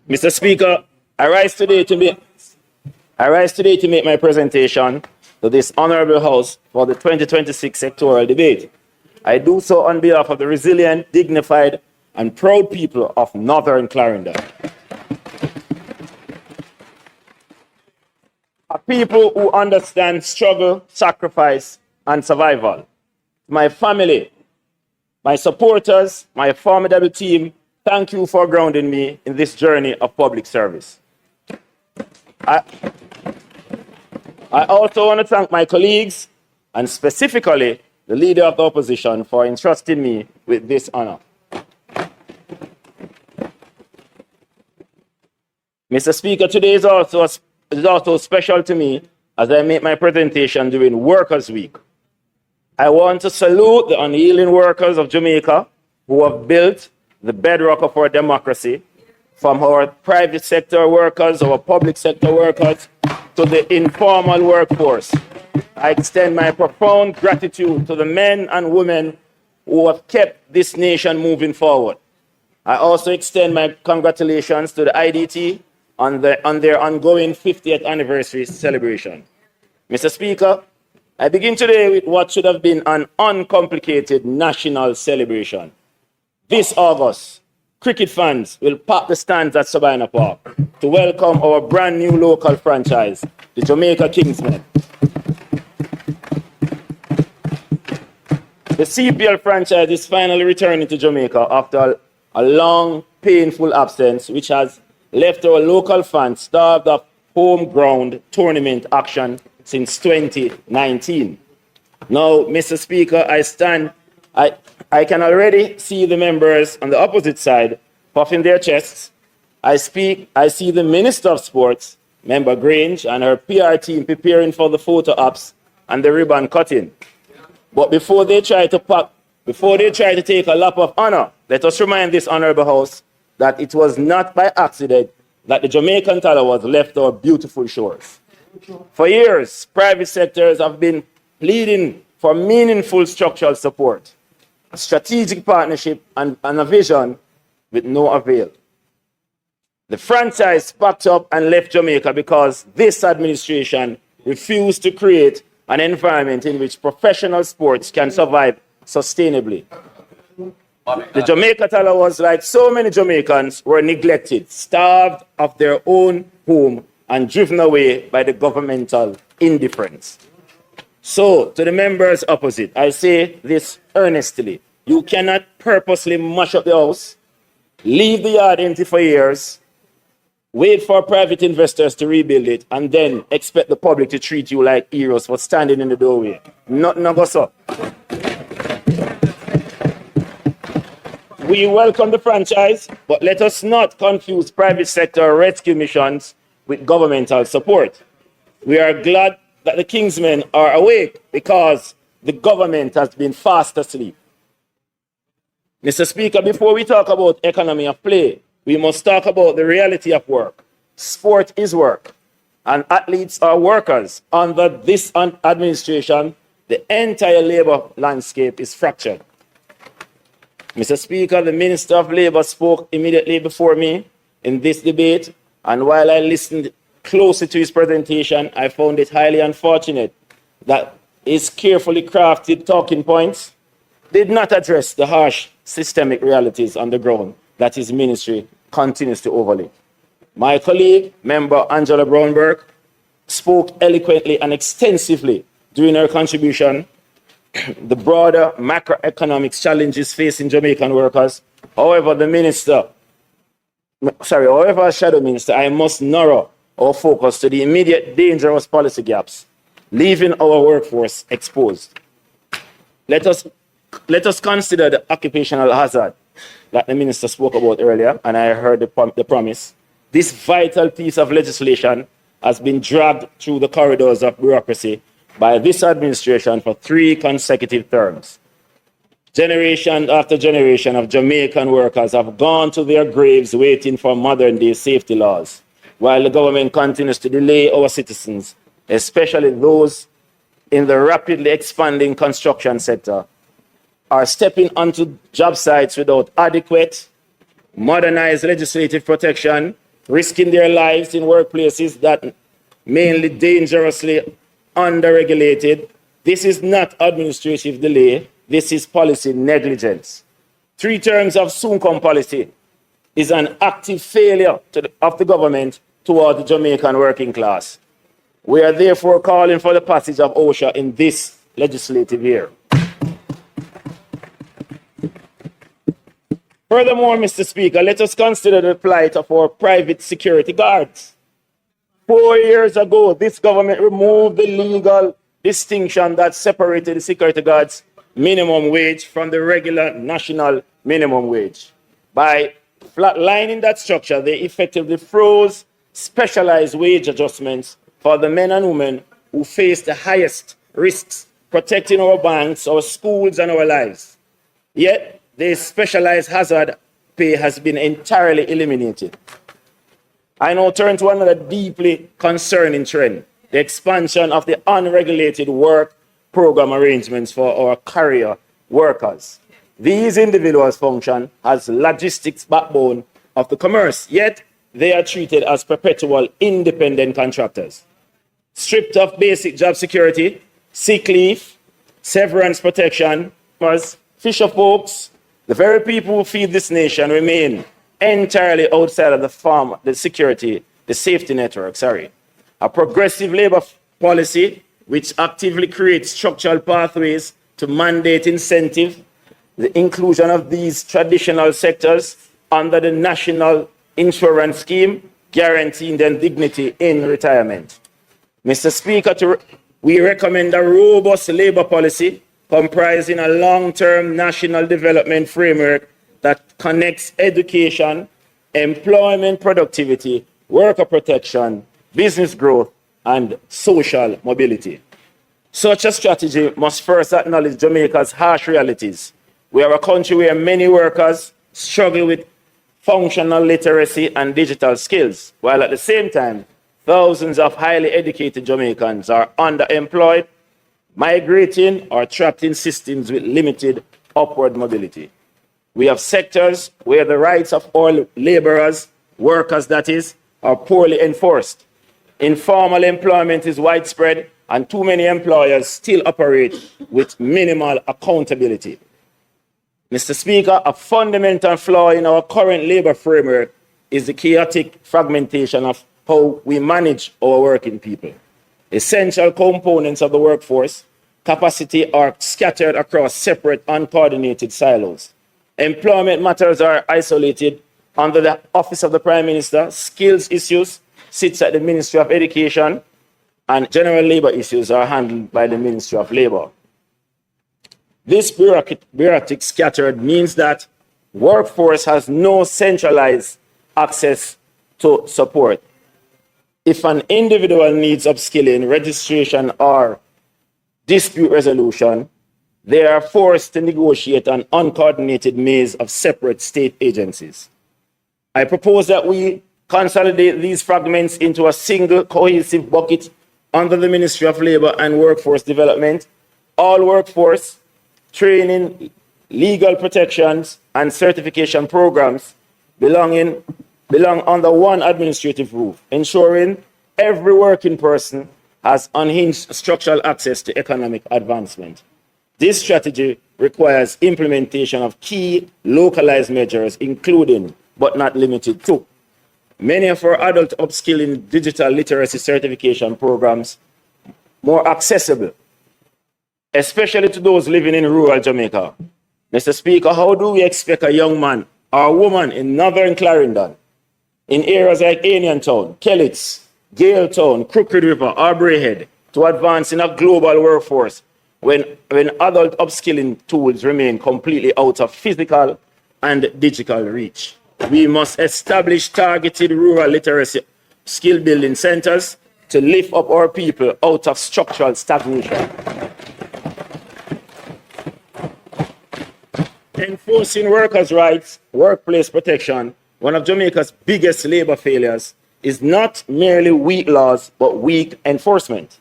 Mr. Speaker, I rise today to make my presentation to this honorable House for the 2026 sectoral debate. I do so on behalf of the resilient, dignified, and proud people of Northern Clarendon. A people who understand struggle, sacrifice, and survival. My family, my supporters, my formidable team, thank you for grounding me in this journey of public service. I also want to thank my colleagues and specifically the Leader of the Opposition for entrusting me with this honor. Mr. Speaker, today is also special to me as I make my presentation during Workers' Week. I want to salute the unyielding workers of Jamaica who have built the bedrock of our democracy, from our private sector workers, our public sector workers, to the informal workforce. I extend my profound gratitude to the men and women who have kept this nation moving forward. I also extend my congratulations to the IDT on their ongoing 50th anniversary celebration. Mr. Speaker, I begin today with what should have been an uncomplicated national celebration. This August, cricket fans will pack the stands at Sabina Park to welcome our brand new local franchise, the Jamaica Kingsmen. The CPL franchise is finally returning to Jamaica after a long, painful absence, which has left our local fans starved of home-ground tournament action since 2019. Now, Mr. Speaker, I can already see the members on the opposite side puffing their chests. I see the Minister of Sports, Member Grange, and her PR team preparing for the photo ops and the ribbon cutting. But before they try to take a lap of honor, let us remind this honorable House that it was not by accident that the Jamaican tallow was left our beautiful shores. For years, private sectors have been pleading for meaningful structural support, a strategic partnership, and a vision with no avail. The franchise packed up and left Jamaica because this administration refused to create an environment in which professional sports can survive sustainably. The Jamaica Tallow was, like so many Jamaicans, were neglected, starved of their own home, and driven away by the governmental indifference. So, to the members opposite, I say this earnestly. You cannot purposely mash up the house, leave the yard empty for years, wait for private investors to rebuild it, and then expect the public to treat you like heroes for standing in the doorway. Nothing goes up. We welcome the franchise, but let us not confuse private sector rescue missions with governmental support. We are glad that the Kingsmen are awake because the government has been fast asleep. Mr. Speaker, before we talk about economy of play, we must talk about the reality of work. Sport is work, and athletes are workers. Under this administration, the entire labor landscape is fractured. Mr. Speaker, the Minister of Labour spoke immediately before me in this debate, and while I listened closely to his presentation, I found it highly unfortunate that his carefully crafted talking points did not address the harsh systemic realities on the ground that his ministry continues to overlook. My colleague, Member Angela Brownberg, spoke eloquently and extensively during her contribution the broader macroeconomic challenges facing Jamaican workers. However, as Shadow Minister, I must narrow our focus to the immediate dangerous policy gaps, leaving our workforce exposed. Let us consider the occupational hazard that the Minister spoke about earlier, and I heard the promise. This vital piece of legislation has been dragged through the corridors of bureaucracy by this administration for 3 consecutive terms. Generation after generation of Jamaican workers have gone to their graves waiting for modern-day safety laws, while the government continues to delay our citizens, especially those in the rapidly expanding construction sector, are stepping onto job sites without adequate, modernized legislative protection risking their lives in workplaces that mainly dangerously underregulated. This is not administrative delay, this is policy negligence. 3 terms of soon-come policy is an active failure of the government toward the Jamaican working class. We are therefore calling for the passage of OSHA in this legislative year. Furthermore, Mr. Speaker, let us consider the plight of our private security guards. 4 years ago, this government removed the legal distinction that separated the security guards' minimum wage from the regular national minimum wage. By flatlining that structure, they effectively froze specialized wage adjustments for the men and women who face the highest risks protecting our banks, our schools, and our lives. Yet, this specialized hazard pay has been entirely eliminated. I now turn to another deeply concerning trend, the expansion of the unregulated work program arrangements for our career workers. These individuals function as logistics backbone of the commerce, yet they are treated as perpetual independent contractors. Stripped of basic job security, sick leave, severance protection, fisher folks, the very people who feed this nation remain entirely outside of the safety network. A progressive labor policy which actively creates structural pathways to mandate incentive, the inclusion of these traditional sectors under the National Insurance Scheme, guaranteeing them dignity in retirement. Mr. Speaker, we recommend a robust labor policy comprising a long-term national development framework that connects education, employment productivity, worker protection, business growth, and social mobility. Such a strategy must first acknowledge Jamaica's harsh realities. We are a country where many workers struggle with functional literacy and digital skills, while at the same time, thousands of highly educated Jamaicans are underemployed, migrating, or trapped in systems with limited upward mobility. We have sectors where the rights of all laborers, workers that is, are poorly enforced. Informal employment is widespread, and too many employers still operate with minimal accountability. Mr. Speaker, a fundamental flaw in our current labor framework is the chaotic fragmentation of how we manage our working people. Essential components of the workforce capacity are scattered across separate, uncoordinated silos. Employment matters are isolated under the Office of the Prime Minister. Skills issues sits at the Ministry of Education, and general labor issues are handled by the Ministry of Labor. This bureaucratic scattered means that workforce has no centralized access to support. If an individual needs upskilling, registration, or dispute resolution, they are forced to negotiate an uncoordinated maze of separate state agencies. I propose that we consolidate these fragments into a single cohesive bucket under the Ministry of Labor and Workforce Development. All workforce, training, legal protections, and certification programs belong under one administrative roof, ensuring every working person has unhinged structural access to economic advancement. This strategy requires implementation of key localized measures, including, but not limited to, many of our adult upskilling digital literacy certification programs more accessible, especially to those living in rural Jamaica. Mr. Speaker, how do we expect a young man or a woman in Northern Clarendon, in areas like Anion Town, Kellits, Gale Town, Crooked River, or Braehead, to advance in a global workforce when adult upskilling tools remain completely out of physical and digital reach? We must establish targeted rural literacy skill building centers to lift up our people out of structural stagnation. Enforcing workers' rights, workplace protection, one of Jamaica's biggest labor failures, is not merely weak laws, but weak enforcement.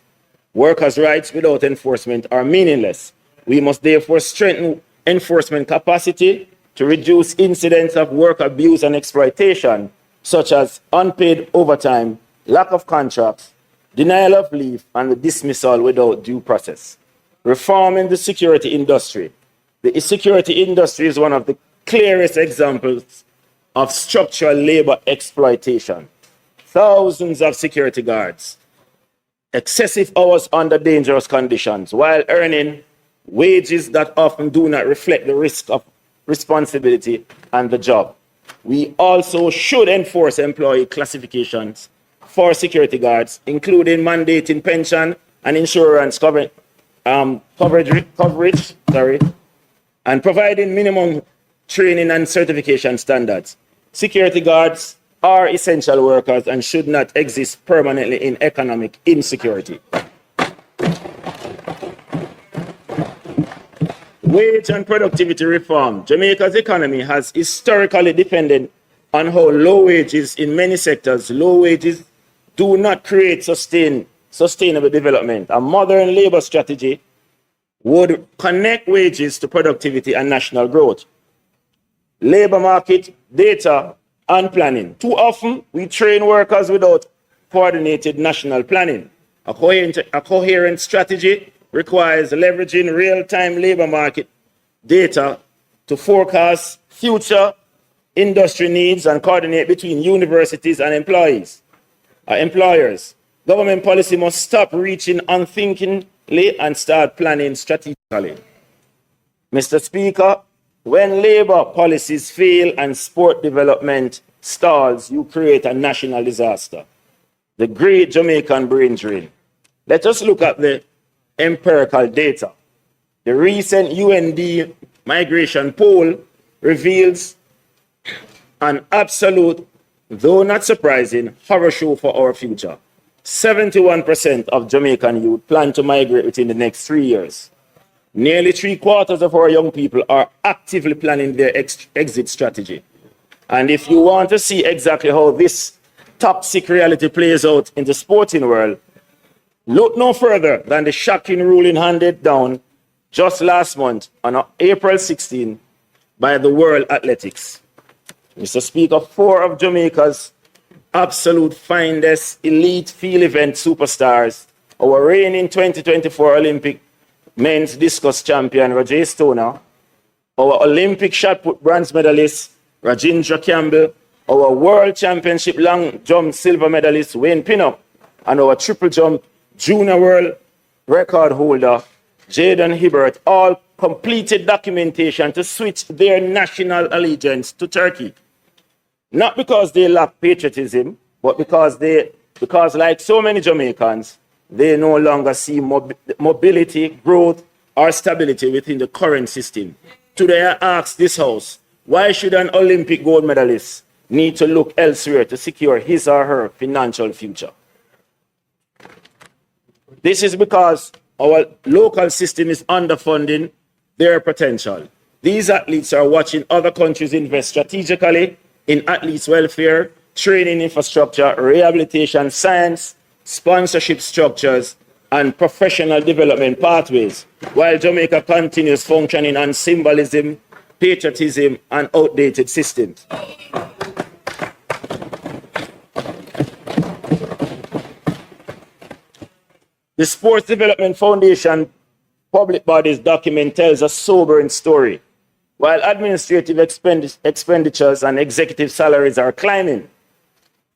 Workers' rights without enforcement are meaningless. We must therefore strengthen enforcement capacity to reduce incidents of work abuse and exploitation, such as unpaid overtime, lack of contracts, denial of leave, and the dismissal without due process. Reforming the security industry. The security industry is one of the clearest examples of structural labor exploitation. Thousands of security guards, excessive hours under dangerous conditions, while earning wages that often do not reflect the risk of responsibility and the job. We also should enforce employee classifications for security guards, including mandating pension and insurance coverage, and providing minimum training and certification standards. Security guards are essential workers and should not exist permanently in economic insecurity. Wage and productivity reform. Jamaica's economy has historically depended on how low wages in many sectors. Low wages do not create sustainable development. A modern labor strategy would connect wages to productivity and national growth. Labor market data and planning. Too often, we train workers without coordinated national planning. A coherent strategy requires leveraging real-time labor market data to forecast future industry needs and coordinate between universities and employers. Government policy must stop reaching unthinkingly and start planning strategically. Mr. Speaker, when labor policies fail and sport development stalls, you create a national disaster. The great Jamaican brain drain. Let us look at the empirical data. The recent UND migration poll reveals an absolute, though not surprising, horror show for our future. 71% of Jamaican youth plan to migrate within the next 3 years. Nearly 3/4 of our young people are actively planning their exit strategy. And if you want to see exactly how this toxic reality plays out in the sporting world, look no further than the shocking ruling handed down just last month on April 16 by the World Athletics. Mr. Speaker, 4 of Jamaica's absolute finest elite field event superstars, our reigning 2024 Olympic men's discus champion, Roger Stoner, our Olympic shot put bronze medalist, Rajindra Campbell, our World Championship long jump silver medalist, Wayne Pinnock, and our triple jump junior world record holder, Jaden Hibbert, all completed documentation to switch their national allegiance to Turkey. Not because they lack patriotism, but because like so many Jamaicans, they no longer see mobility, growth, or stability within the current system. Today I ask this House, why should an Olympic gold medalist need to look elsewhere to secure his or her financial future? This is because our local system is underfunding their potential. These athletes are watching other countries invest strategically in athletes' welfare, training infrastructure, rehabilitation, science, sponsorship structures, and professional development pathways, while Jamaica continues functioning on symbolism, patriotism, and outdated systems. The Sports Development Foundation public bodies document tells a sobering story. While administrative expenditures and executive salaries are climbing,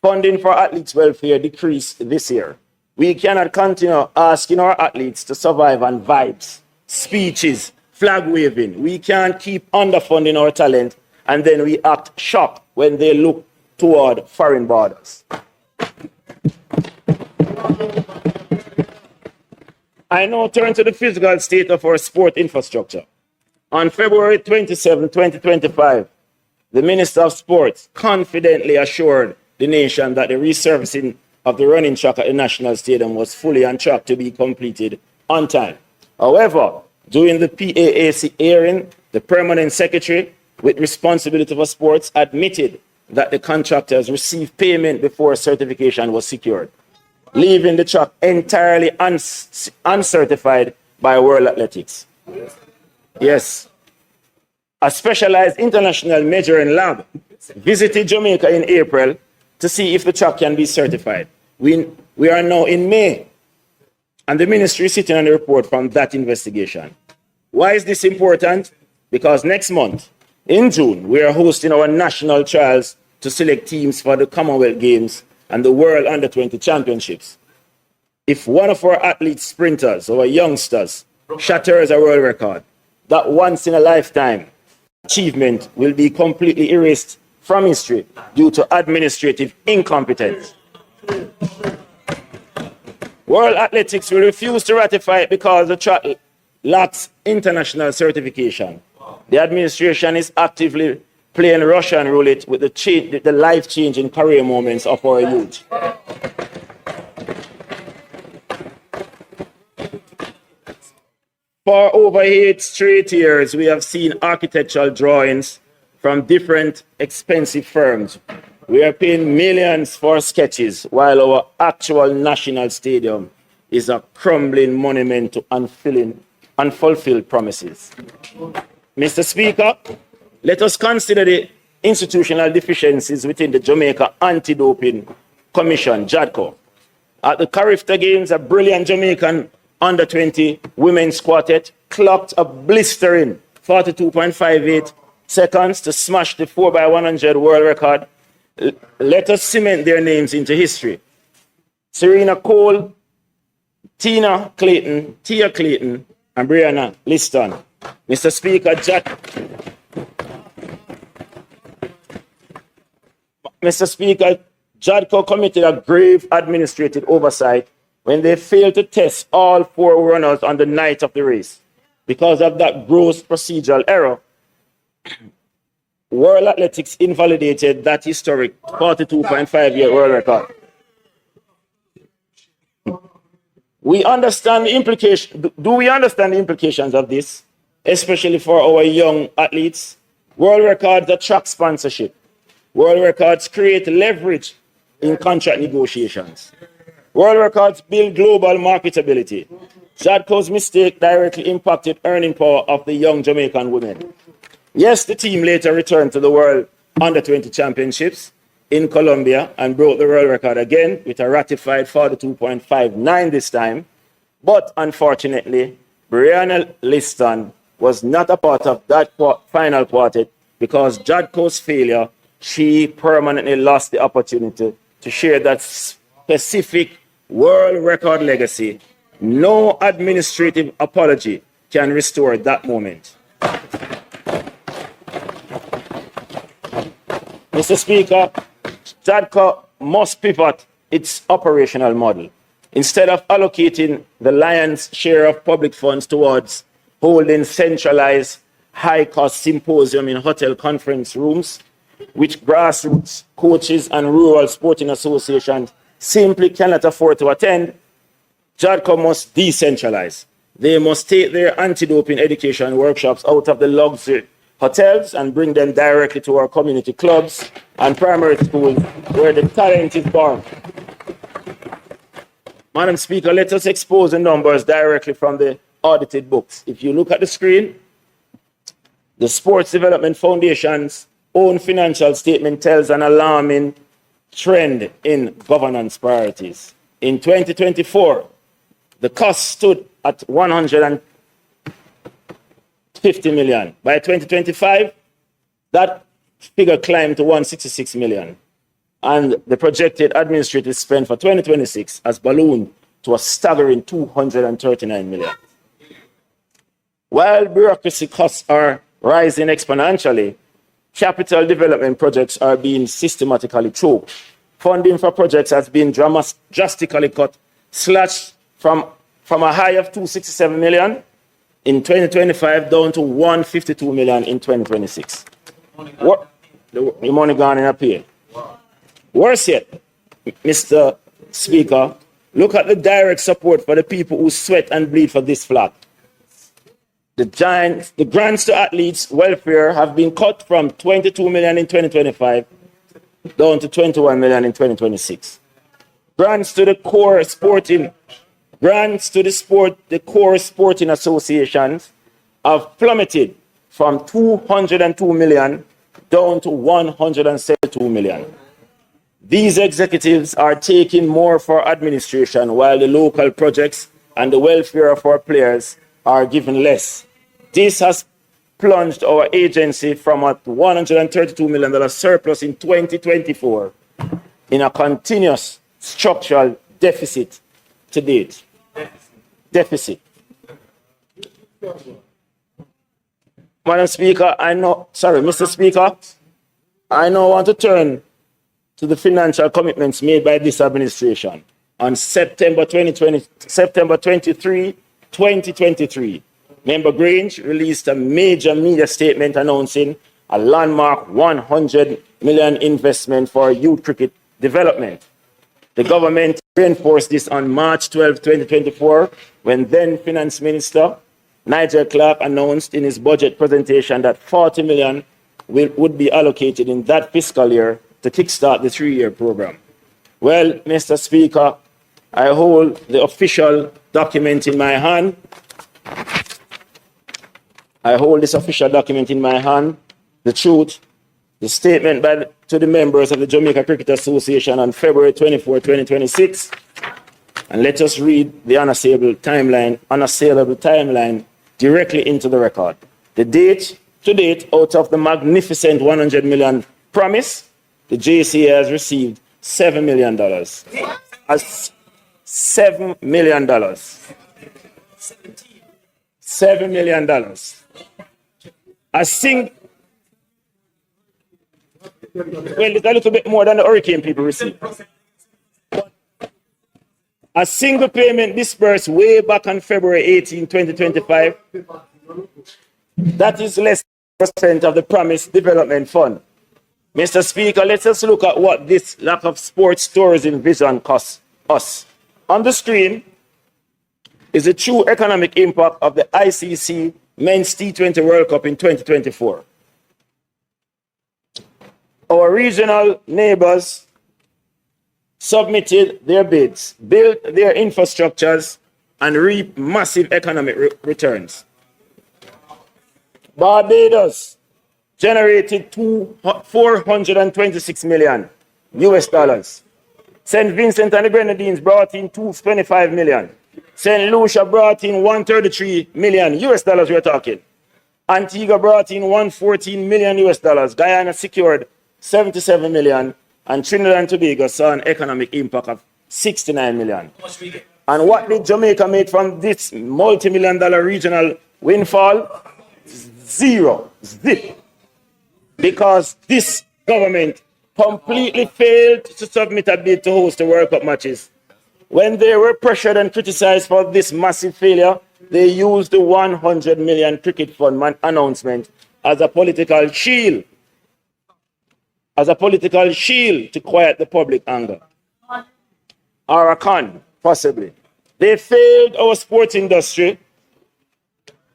funding for athletes' welfare decreased this year. We cannot continue asking our athletes to survive on vibes, speeches, flag waving. We can't keep underfunding our talent and then we act shocked when they look toward foreign borders. I now turn to the physical state of our sport infrastructure. On February 27, 2025, the Minister of Sports confidently assured the nation that the resurfacing of the running track at the National Stadium was fully on track to be completed on time. However, during the PAAC hearing, the Permanent Secretary with responsibility for sports admitted that the contractors received payment before certification was secured, leaving the track entirely uncertified by World Athletics. Yes. A specialized international measuring lab visited Jamaica in April to see if the track can be certified. We are now in May, and the ministry is sitting on the report from that investigation. Why is this important? Because next month, in June, we are hosting our national trials to select teams for the Commonwealth Games and the World Under-20 Championships. If one of our athletes, sprinters, or youngsters shatters a world record, that once-in-a-lifetime achievement will be completely erased from history due to administrative incompetence. World Athletics will refuse to ratify it because the track lacks international certification. The administration is actively playing Russian roulette with the life-changing career moments of our youth. For over 8 straight years, we have seen architectural drawings from different expensive firms. We are paying millions for sketches, while our actual national stadium is a crumbling monument to unfulfilled promises. Mr. Speaker, let us consider the institutional deficiencies within the Jamaica Anti-Doping Commission, JADCO. At the Carifta Games, a brilliant Jamaican under-20 women's quartet clocked a blistering 42.58 seconds to smash the 4x100 world record. Let us cement their names into history. Serena Cole, Tia Clayton, and Brianna Liston. Mr. Speaker, JADCO committed a grave administrative oversight when they failed to test all 4 runners on the night of the race. Because of that gross procedural error, World Athletics invalidated that historic 42.5-year world record. We understand the implications. Do we understand the implications of this, especially for our young athletes? World records attract sponsorship. World records create leverage in contract negotiations. World records build global marketability. JADCO's mistake directly impacted earning power of the young Jamaican women. Yes, the team later returned to the World Under-20 Championships in Colombia and broke the world record again with a ratified 42.59 this time. But unfortunately, Brianna Liston was not a part of that final quartet because JADCO's failure, she permanently lost the opportunity to share that specific world record legacy. No administrative apology can restore that moment. Mr. Speaker, JADCO must pivot its operational model. Instead of allocating the lion's share of public funds towards holding centralized high-cost symposium in hotel conference rooms, which grassroots coaches and rural sporting associations simply cannot afford to attend, JADCO must decentralize. They must take their anti-doping education workshops out of the luxury hotels and bring them directly to our community clubs and primary schools where the talent is born. Madam Speaker, let us expose the numbers directly from the audited books. If you look at the screen, the Sports Development Foundation's own financial statement tells an alarming trend in governance priorities. In 2024, the cost stood at 150 million. By 2025, that figure climbed to 166 million. And the projected administrative spend for 2026 has ballooned to a staggering 239 million. While bureaucracy costs are rising exponentially, capital development projects are being systematically choked. Funding for projects has been drastically cut, slashed from a high of 267 million in 2025 down to 152 million in 2026. What? The money gone in a pay. Worse yet, Mr. Speaker, look at the direct support for the people who sweat and bleed for this flag. The grants to athletes' welfare have been cut from 22 million in 2025 down to 21 million in 2026. Grants to the core sporting associations have plummeted from 202 million down to 172 million. These executives are taking more for administration while the local projects and the welfare of our players are given less. This has plunged our agency from a $132 million surplus in 2024 in a continuous structural deficit to date. Deficit. Madam Speaker, Mr. Speaker, I now want to turn to the financial commitments made by this administration. On September 23, 2023, Member Grange released a major media statement announcing a landmark $100 million investment for youth cricket development. The government reinforced this on March 12, 2024, when then Finance Minister Nigel Clark announced in his budget presentation that $40 million would be allocated in that fiscal year to kickstart the 3-year program. Well, Mr. Speaker, I hold the official document in my hand. I hold this official document in my hand, the truth, the statement to the members of the Jamaica Cricket Association on February 24, 2026. And let us read the unassailable timeline directly into the record. To date, out of the magnificent $100 million promise, the JCA has received $7 million. $7 million. $7 million. Well, it's a little bit more than the hurricane people received. A single payment disbursed way back on February 18, 2025. That is less than 1% of the promised development fund. Mr. Speaker, let us look at what this lack of sports tourism vision costs us. On the screen is the true economic impact of the ICC Men's T20 World Cup in 2024. Our regional neighbors submitted their bids, built their infrastructures, and reaped massive economic returns. Barbados generated $426 million US dollars. St. Vincent and the Grenadines brought in $225 million. St. Lucia brought in $133 million US dollars, we're talking. Antigua brought in $114 million US dollars. Guyana secured $77 million. And Trinidad and Tobago saw an economic impact of $69 million. And what did Jamaica make from this multi-million-dollar regional windfall? Zero. Zip. Because this government completely failed to submit a bid to host the World Cup matches. When they were pressured and criticized for this massive failure, they used the $100 million cricket fund announcement as a political shield. To quiet the public anger. Or a con, possibly. They failed our sports industry.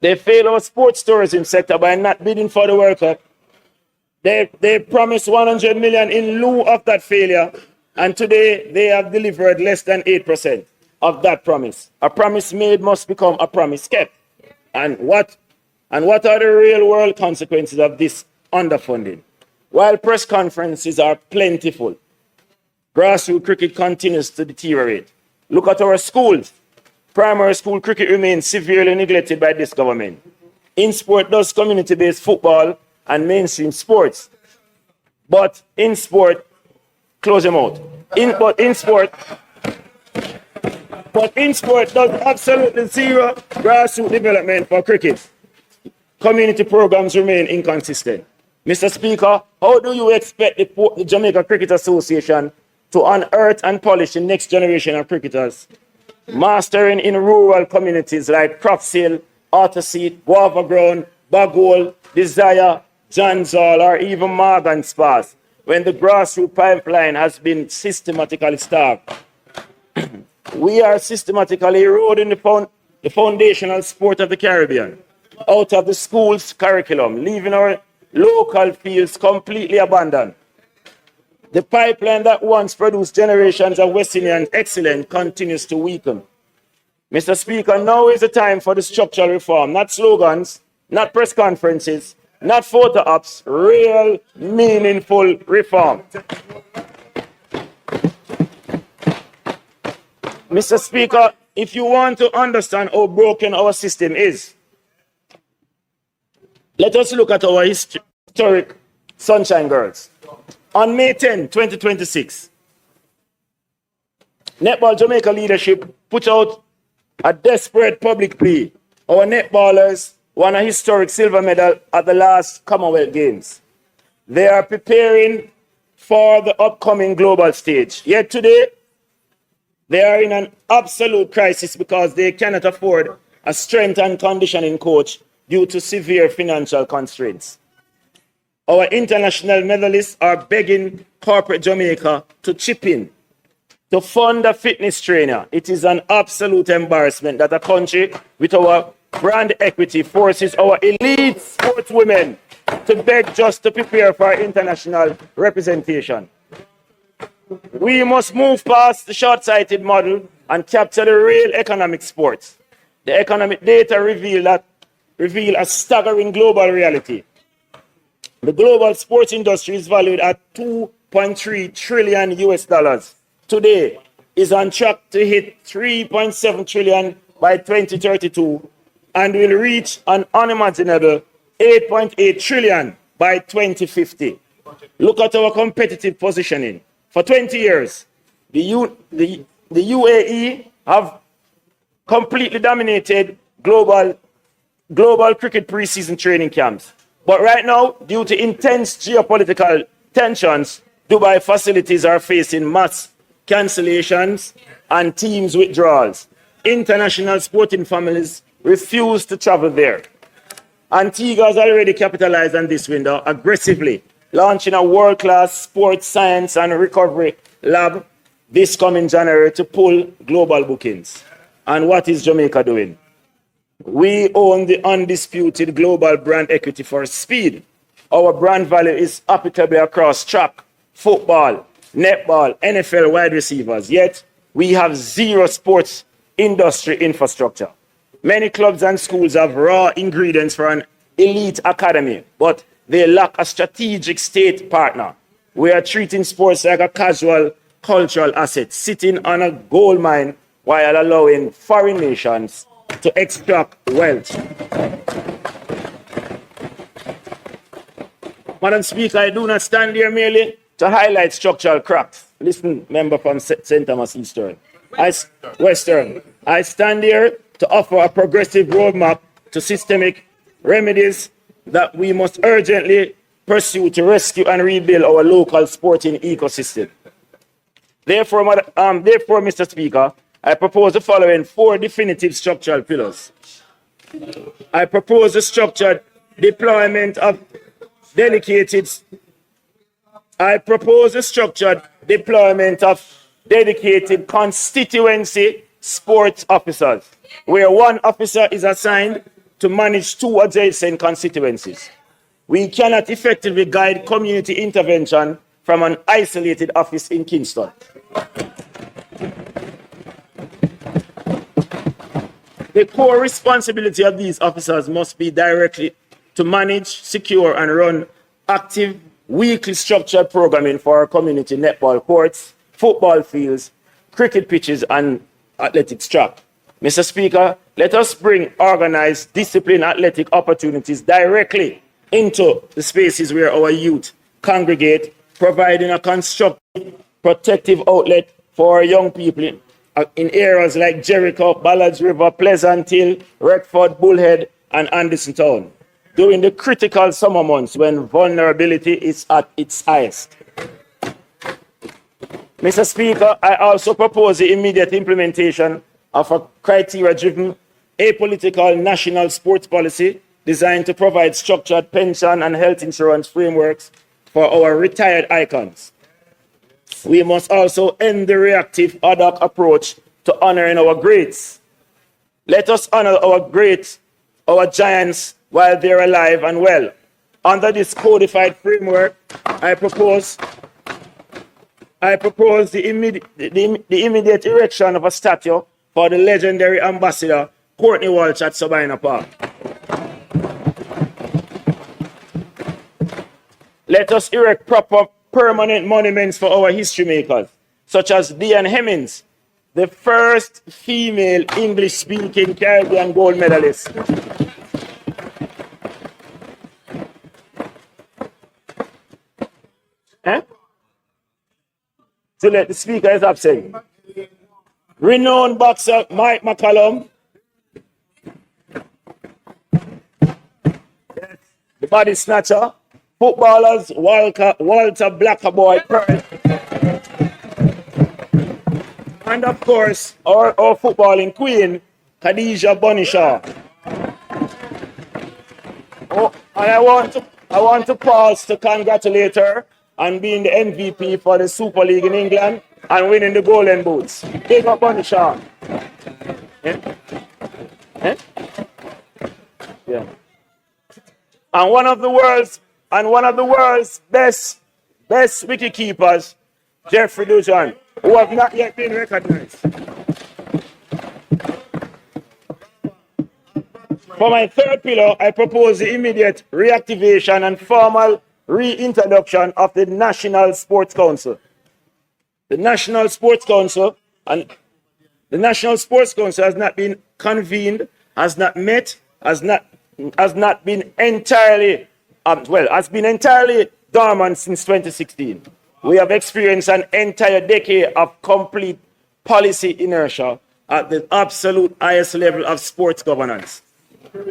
They failed our sports tourism sector by not bidding for the World Cup. They promised $100 million in lieu of that failure, and today they have delivered less than 8% of that promise. A promise made must become a promise kept. And what are the real world consequences of this underfunding? While press conferences are plentiful, grassroots cricket continues to deteriorate. Look at our schools. Primary school cricket remains severely neglected by this government. In sport does community-based football and mainstream sports. But in sport, close them out. In sport does absolutely zero grassroots development for cricket. Community programs remain inconsistent. Mr. Speaker, how do you expect the Jamaica Cricket Association to unearth and polish the next generation of cricketers, mastering in rural communities like Cropshill, Otterseat, Guava Ground, Bagole, Desire, Johnsall, or even Morgan Spas, when the grassroots pipeline has been systematically starved? We are systematically eroding the foundational sport of the Caribbean out of the school's curriculum, leaving our local fields completely abandoned. The pipeline that once produced generations of West Indian excellence continues to weaken. Mr. Speaker, now is the time for the structural reform, not slogans, not press conferences, not photo ops, real, meaningful reform. Mr. Speaker, if you want to understand how broken our system is, let us look at our historic Sunshine Girls. On May 10, 2026, Netball Jamaica leadership put out a desperate public plea. Our netballers won a historic silver medal at the last Commonwealth Games. They are preparing for the upcoming global stage. Yet today, they are in an absolute crisis because they cannot afford a strength and conditioning coach due to severe financial constraints. Our international medalists are begging corporate Jamaica to chip in to fund a fitness trainer. It is an absolute embarrassment that a country with our brand equity forces our elite sportswomen to beg just to prepare for international representation. We must move past the short-sighted model and capture the real economic sports. The economic data reveal a staggering global reality. The global sports industry is valued at $2.3 trillion US. Today is on track to hit 3.7 trillion by 2032 and will reach an unimaginable 8.8 trillion by 2050. Look at our competitive positioning. For 20 years, the UAE have completely dominated global cricket preseason training camps. But right now, due to intense geopolitical tensions, Dubai facilities are facing mass cancellations and teams withdrawals. International sporting families refuse to travel there. Antigua has already capitalized on this window aggressively, launching a world-class sports science and recovery lab this coming January to pull global bookings. And what is Jamaica doing? We own the undisputed global brand equity for speed. Our brand value is applicable across track, football, netball, NFL wide receivers. Yet, we have zero sports industry infrastructure. Many clubs and schools have raw ingredients for an elite academy, but they lack a strategic state partner. We are treating sports like a casual cultural asset, sitting on a gold mine while allowing foreign nations to extract wealth. Madam Speaker, I do not stand here merely to highlight structural cracks. Listen, member from St. Thomas Eastern. Western. I stand here to offer a progressive roadmap to systemic remedies that we must urgently pursue to rescue and rebuild our local sporting ecosystem. Therefore, Mr. Speaker, I propose the following 4 definitive structural pillars. I propose a structured deployment of dedicated constituency sports officers, where one officer is assigned to manage 2 adjacent constituencies. We cannot effectively guide community intervention from an isolated office in Kingston. The core responsibility of these officers must be directly to manage, secure, and run active, weekly structured programming for our community netball courts, football fields, cricket pitches, and athletics track. Mr. Speaker, let us bring organized, disciplined athletic opportunities directly into the spaces where our youth congregate, providing a constructive, protective outlet for our young people in areas like Jericho, Ballards River, Pleasant Hill, Retford, Bullhead, and Anderson Town, during the critical summer months when vulnerability is at its highest. Mr. Speaker, I also propose the immediate implementation of a criteria-driven, apolitical national sports policy designed to provide structured pension and health insurance frameworks for our retired icons. We must also end the reactive ad hoc approach to honoring our greats. Let us honor our giants while they're alive and well. Under this codified framework, I propose the immediate erection of a statue for the legendary ambassador Courtney Walsh at Sabina Park. Let us erect proper permanent monuments for our history makers, such as Dian Hemmings, the first female English-speaking Caribbean gold medalist. So let the speaker is absent. Renowned boxer Mike McCallum. The body snatcher. Footballers Walter Blackerboy Pearl. And of course, our footballing queen, Khadija Bonishaw. Oh, and I want to pause to congratulate her on being the MVP for the Super League in England and winning the Golden Boots. Big up Bonishaw. Yeah. And one of the world's best wicket keepers, Jeffrey Dujan, who have not yet been recognized. For my third pillar, I propose the immediate reactivation and formal reintroduction of the National Sports Council. The National Sports Council has not been convened, has not met, has been entirely dormant since 2016. We have experienced an entire decade of complete policy inertia at the absolute highest level of sports governance.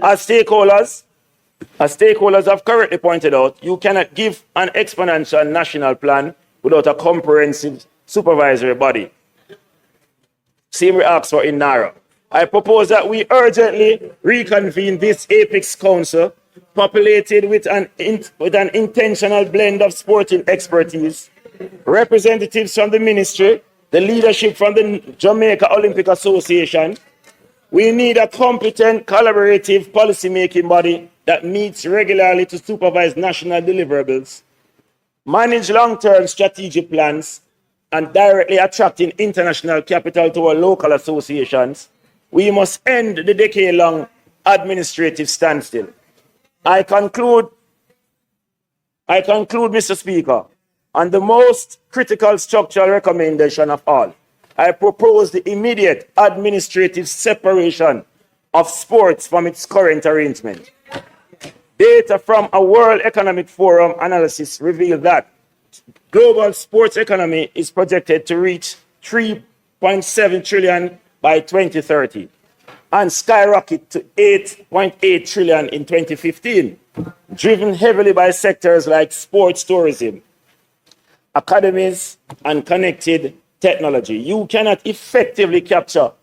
As stakeholders have correctly pointed out, you cannot give an exponential national plan without a comprehensive supervisory body. Same we asked for in NARA. I propose that we urgently reconvene this Apex Council, populated with an intentional blend of sporting expertise, representatives from the Minstry, the leadership from the Jamaica Olympic Association. We need a competent, collaborative policy-making body that meets regularly to supervise national deliverables, manage long-term strategic plans, and directly attracting international capital to our local associations. We must end the decade-long administrative standstill. I conclude, Mr. Speaker, on the most critical structural recommendation of all. I propose the immediate administrative separation of sports from its current arrangement. Data from a World Economic Forum analysis reveal that global sports economy is projected to reach 3.7 trillion by 2030 and skyrocket to 8.8 trillion in 2015, driven heavily by sectors like sports tourism, academies, and connected technology. You cannot effectively capture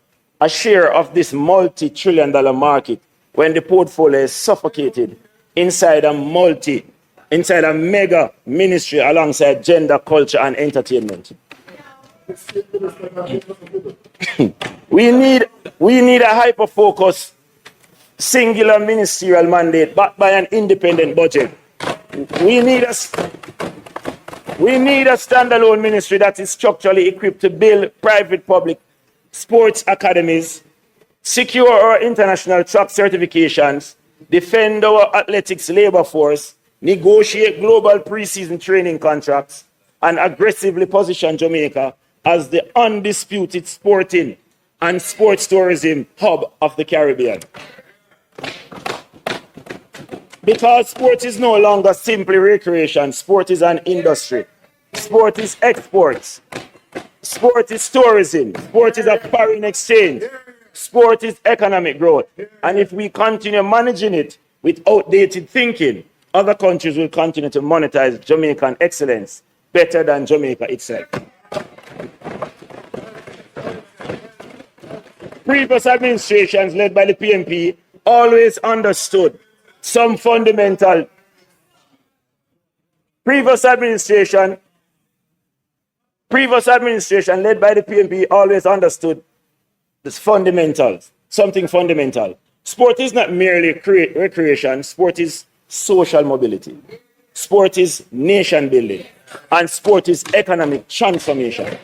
a share of this multi-trillion-dollar market when the portfolio is suffocated inside a mega ministry alongside gender, culture, and entertainment. we need a hyper-focused, singular ministerial mandate backed by an independent budget. We need a standalone ministry that is structurally equipped to build private-public sports academies, secure our international track certifications, defend our athletics labor force, negotiate global preseason training contracts, and aggressively position Jamaica as the undisputed sporting and sports tourism hub of the Caribbean. Because sport is no longer simply recreation, sport is an industry. Sport is exports. Sport is tourism. Sport is a foreign exchange. Sport is economic growth. And if we continue managing it with outdated thinking, other countries will continue to monetize Jamaican excellence better than Jamaica itself. Previous administrations led by the PNP always understood some fundamental. Previous administration led by the PNP always understood this fundamentals, something fundamental. Sport is not merely recreation, sport is social mobility. Sport is nation building, and sport is economic transformation.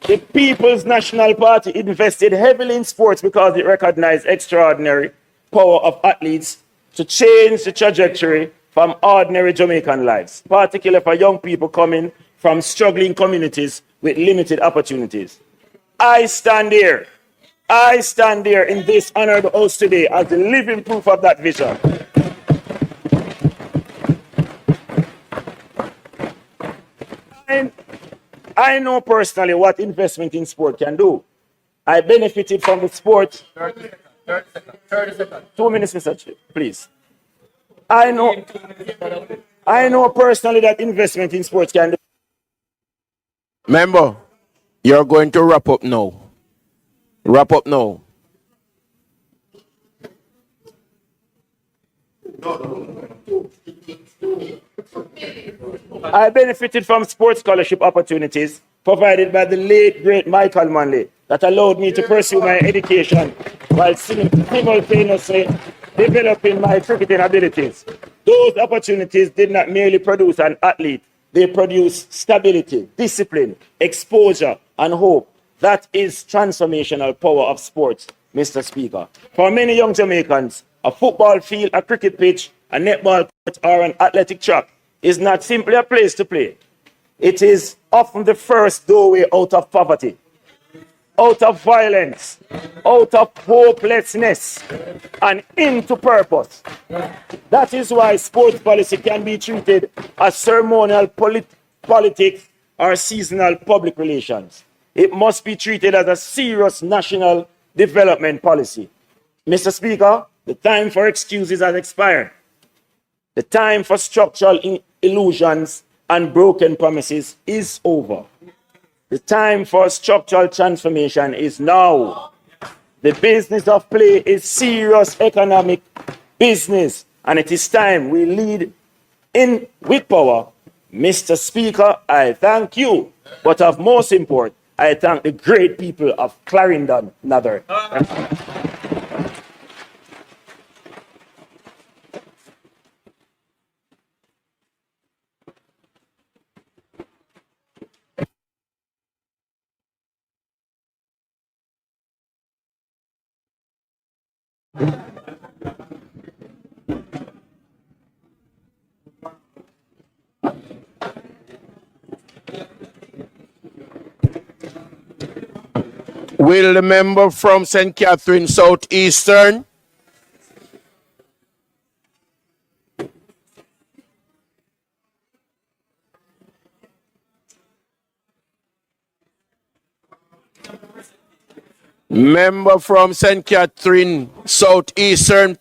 The People's National Party invested heavily in sports because it recognized extraordinary power of athletes to change the trajectory from ordinary Jamaican lives, particularly for young people coming from struggling communities with limited opportunities. I stand here in this honorable house today as the living proof of that vision. I know personally what investment in sport can do. I benefited from the sport. 30 seconds. 2 minutes, Mr. Chief, please. I know personally that investment in sports can do. Member, you're going to wrap up now. Wrap up now. I benefited from sports scholarship opportunities provided by the late, great Michael Manley that allowed me to pursue my education while simultaneously developing my cricketing abilities. Those opportunities did not merely produce an athlete, they produced stability, discipline, exposure, and hope. That is transformational power of sports, Mr. Speaker. For many young Jamaicans, a football field, a cricket pitch, a netball court, or an athletic track is not simply a place to play. It is often the first doorway out of poverty, out of violence, out of hopelessness, and into purpose. That is why sports policy can be treated as ceremonial politics or seasonal public relations. It must be treated as a serious national development policy. Mr. Speaker, the time for excuses has expired. The time for structural illusions and broken promises is over. The time for structural transformation is now. The business of play is serious economic business, and it is time we lead in with power. Mr. Speaker, I thank you, but of most import, I thank the great people of Clarendon, Northern. Will the member from St. Catherine Southeastern? Member from St. Catherine Southeastern,